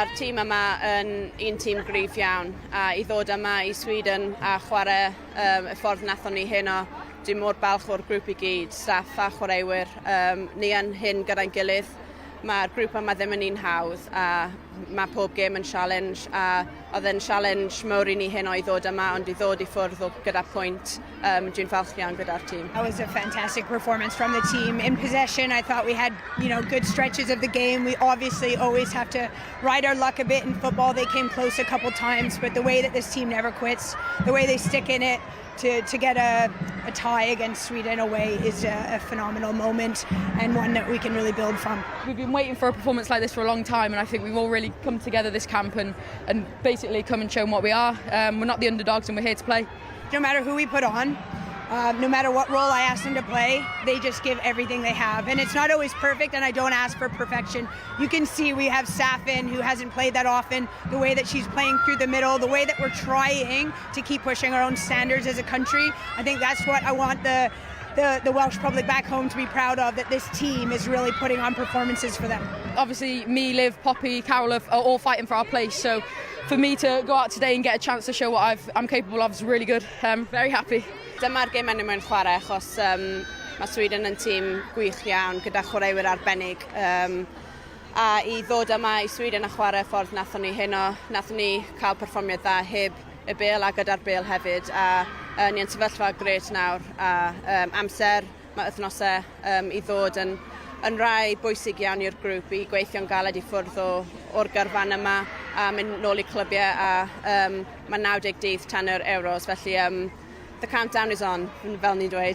Mae'r tîm yma yn un tîm gryf iawn, a I ddod yma I Sweden a chwarae y ffordd nathon ni heno, dwi'n mor balch o'r grŵp I gyd, staff a chwaraewyr. Ni yn hyn gyda'n gilydd. Mae'r grŵp yma ddim yn un hawdd, a mae pob gêm yn sialens, a oedd yn sialens mawr I ni heno I ddod yma, ond I ddod I ffwrdd gyda Pwynt. Dwi'n falch iawn gyda'r tîm. That was a fantastic performance from the team. In possession, I thought we had, good stretches of the game. We obviously always have to ride our luck a bit in football. They came close a couple times, but the way that this team never quits, the way they stick in it to get a tie against Sweden away is a phenomenal moment and one that we can really build from. We've been waiting for a performance like this for a long time, and I think we've all really come together this camp and basically come and show what we are. We're not the underdogs and we're here to play. No matter who we put on, no matter what role I ask them to play, they just give everything they have. And it's not always perfect, and I don't ask for perfection. You can see we have Safin, who hasn't played that often, the way that she's playing through the middle, the way that we're trying to keep pushing our own standards as a country. I think that's what I want the Welsh public back home to be proud of, that this team is really putting on performances for them. Obviously, me, Liv, Poppy, Carol are all fighting for our place, so for me to go out today and get a chance to show what I'm capable of is really good. I'm very happy. Dyma'r gêm enw mewn chwarae, achos mae Sweden yn tîm gwych iawn gyda chwaraewyr arbennig. A I ddod yma I Sweden a chwarae ffordd nathon ni heno, nathon ni cael perfformiad dda heb y bêl a gyda'r bêl hefyd. A ni'n sefyllfa gret nawr, a amser, mae wythnosau I ddod yn rai bwysig iawn i'r grŵp I gweithio'n galed I ffwrdd o'r gyrfan yma a mynd nôl I clybiau a mae 90 dydd tan yr Euros, felly the countdown is on, fel ni'n dweud.